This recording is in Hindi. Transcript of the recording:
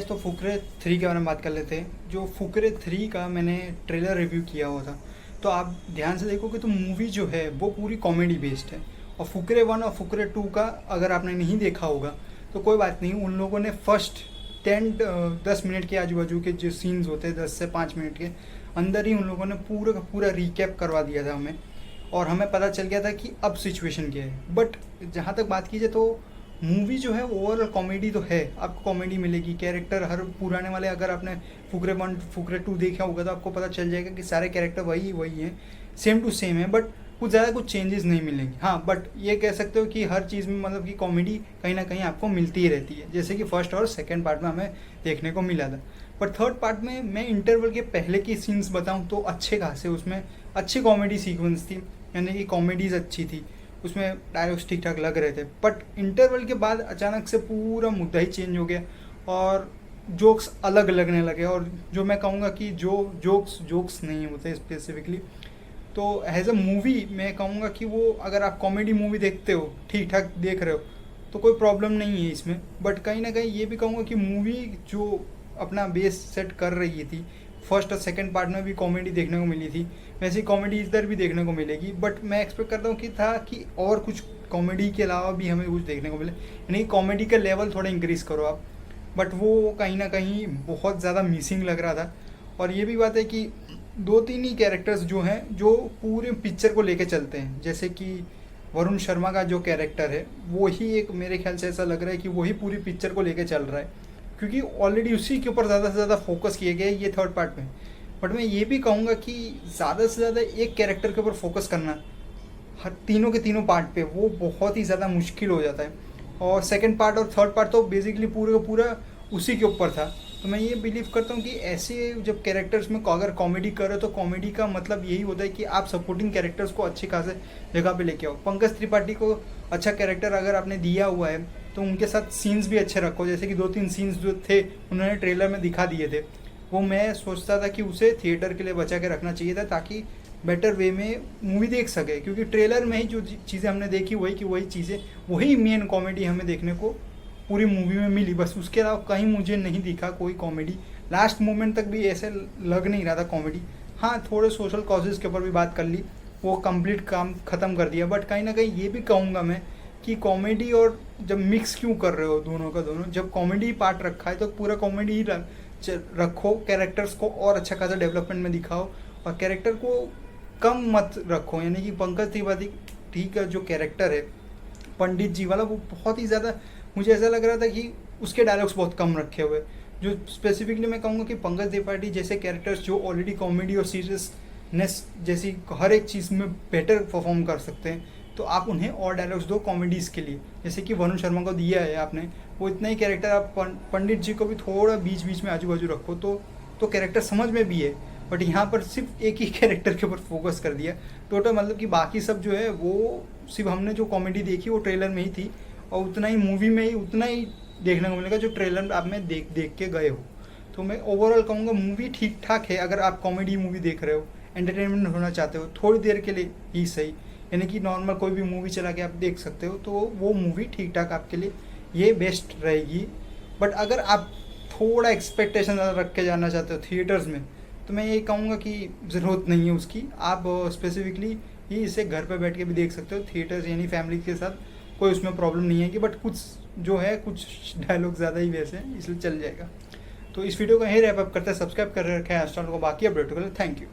तो फुकरे 3 के बारे में बात कर लेते हैं। जो फुकरे 3 का मैंने ट्रेलर रिव्यू किया हुआ था, तो आप ध्यान से देखोगे तो मूवी जो है वो पूरी कॉमेडी बेस्ड है। और फुकरे 1 और फुकरे 2 का अगर आपने नहीं देखा होगा तो कोई बात नहीं, उन लोगों ने फर्स्ट 10 मिनट के आजू बाजू के जो सीन्स होते हैं 10 से 5 मिनट के अंदर ही उन लोगों ने पूरा का पूरा रिकैप करवा दिया था हमें, और हमें पता चल गया था कि अब सिचुएशन क्या है। बट जहाँ तक बात की जाए तो मूवी जो है ओवरऑल कॉमेडी तो है, आपको कॉमेडी मिलेगी। कैरेक्टर हर पुराने वाले, अगर आपने फुकरे 1 फुकरे 2 देखा होगा तो आपको पता चल जाएगा कि सारे कैरेक्टर वही वही हैं, सेम टू सेम है। बट कुछ ज़्यादा कुछ चेंजेस नहीं मिलेंगे। हाँ, बट ये कह सकते हो कि हर चीज़ में मतलब कि कॉमेडी कहीं ना कहीं आपको मिलती ही रहती है, जैसे कि फर्स्ट और सेकेंड पार्ट में हमें देखने को मिला था। पर थर्ड पार्ट में मैं इंटरवल के पहले की सीन्स बताऊँ तो अच्छे खासे उसमें अच्छी कॉमेडी सीक्वेंस थी, यानी कि कॉमेडीज़ अच्छी थी, उसमें डायलॉग्स ठीक ठाक लग रहे थे। बट इंटरवल के बाद अचानक से पूरा मुद्दा ही चेंज हो गया और जोक्स अलग लगने लगे। और जो मैं कहूँगा कि जो जोक्स नहीं होते स्पेसिफिकली, तो एज अ मूवी मैं कहूँगा कि वो अगर आप कॉमेडी मूवी देखते हो, ठीक ठाक देख रहे हो, तो कोई प्रॉब्लम नहीं है इसमें। बट कहीं ना कहीं ये भी कहूँगा कि मूवी जो अपना बेस सेट कर रही थी, फर्स्ट और सेकंड पार्ट में भी कॉमेडी देखने को मिली थी, वैसे कॉमेडी इधर भी देखने को मिलेगी। बट मैं एक्सपेक्ट करता हूँ कि और कुछ कॉमेडी के अलावा भी हमें कुछ देखने को मिले, यानी कॉमेडी का लेवल थोड़ा इंक्रीज़ करो आप। बट वो कहीं ना कहीं बहुत ज़्यादा मिसिंग लग रहा था। और ये भी बात है कि 2-3 ही कैरेक्टर्स जो हैं जो पूरे पिक्चर को लेके चलते हैं, जैसे कि वरुण शर्मा का जो कैरेक्टर है वो ही एक, मेरे ख्याल से ऐसा लग रहा है कि वही पूरी पिक्चर को लेके चल रहा है, क्योंकि ऑलरेडी उसी के ऊपर ज़्यादा से ज़्यादा फोकस किए गए ये थर्ड पार्ट में। बट मैं ये भी कहूँगा कि ज़्यादा से ज़्यादा एक कैरेक्टर के ऊपर फोकस करना हर तीनों के तीनों पार्ट पे वो बहुत ही ज़्यादा मुश्किल हो जाता है। और सेकंड पार्ट और थर्ड पार्ट तो बेसिकली पूरे का पूरा उसी के ऊपर था। तो मैं ये बिलीव करता हूँ कि ऐसे जब कैरेक्टर्स में अगर कॉमेडी करो तो कॉमेडी का मतलब यही होता है कि आप सपोर्टिंग कैरेक्टर्स को अच्छी खासे जगह पे लेके आओ। पंकज त्रिपाठी को अच्छा कैरेक्टर अगर आपने दिया हुआ है तो उनके साथ सीन्स भी अच्छे रखो, जैसे कि 2-3 सीन्स जो थे उन्होंने ट्रेलर में दिखा दिए थे, वो मैं सोचता था कि उसे थिएटर के लिए बचा के रखना चाहिए था ताकि बेटर वे में मूवी देख सके। क्योंकि ट्रेलर में ही जो चीज़ें हमने देखी वही की वही चीज़ें, वही मेन कॉमेडी हमें देखने को पूरी मूवी में मिली। बस उसके अलावा कहीं मुझे नहीं दिखा कोई कॉमेडी, लास्ट मोमेंट तक भी ऐसे लग नहीं रहा था कॉमेडी। हाँ, थोड़े सोशल कॉजेज़ के ऊपर भी बात कर ली, वो कंप्लीट काम ख़त्म कर दिया। बट कहीं ना कहीं ये भी कहूँगा मैं कि कॉमेडी और जब मिक्स क्यों कर रहे हो दोनों का दोनों, जब कॉमेडी पार्ट रखा है तो पूरा कॉमेडी ही रखो, कैरेक्टर्स को और अच्छा खासा डेवलपमेंट में दिखाओ और कैरेक्टर को कम मत रखो। यानी कि पंकज त्रिपाठी ठीक का जो कैरेक्टर है पंडित जी वाला, वो बहुत ही ज़्यादा मुझे ऐसा लग रहा था कि उसके डायलॉग्स बहुत कम रखे हुए। जो स्पेसिफिकली मैं कहूँगा कि पंकज त्रिपाठी जैसे कैरेक्टर्स जो ऑलरेडी कॉमेडी और सीरियसनेस जैसी हर एक चीज़ में बेटर परफॉर्म कर सकते हैं, तो आप उन्हें और डायलॉग्स दो कॉमेडीज़ के लिए, जैसे कि वरुण शर्मा को दिया है आपने, वो इतना ही कैरेक्टर आप पंडित जी को भी थोड़ा बीच बीच में आजू बाजू रखो तो कैरेक्टर समझ में भी है। बट यहाँ पर सिर्फ एक ही कैरेक्टर के ऊपर फोकस कर दिया टोटल, मतलब कि बाकी सब जो है वो सिर्फ हमने जो कॉमेडी देखी वो ट्रेलर में ही थी और उतना ही मूवी में ही उतना ही देखने को मिलेगा जो ट्रेलर आप में देख के गए हो। तो मैं ओवरऑल कहूँगा मूवी ठीक ठाक है। अगर आप कॉमेडी मूवी देख रहे हो, एंटरटेनमेंट होना चाहते हो थोड़ी देर के लिए ही सही, यानी कि नॉर्मल कोई भी मूवी चला के आप देख सकते हो, तो वो मूवी ठीक ठाक आपके लिए ये बेस्ट रहेगी। बट अगर आप थोड़ा एक्सपेक्टेशन ज़्यादा रख के जाना चाहते हो थिएटर्स में, तो मैं ये कहूँगा कि ज़रूरत नहीं है उसकी। आप स्पेसिफिकली ही इसे घर पे बैठ के भी देख सकते हो थिएटर्स, यानी फैमिली के साथ, कोई उसमें प्रॉब्लम नहीं है कि। बट कुछ जो है कुछ डायलॉग ज़्यादा ही वैसे हैं, इसलिए चल जाएगा। तो इस वीडियो को यहीं रैप अप करते हैं। सब्सक्राइब कर रखे हैं चैनल को, बाकी अपडेट को। Thank you.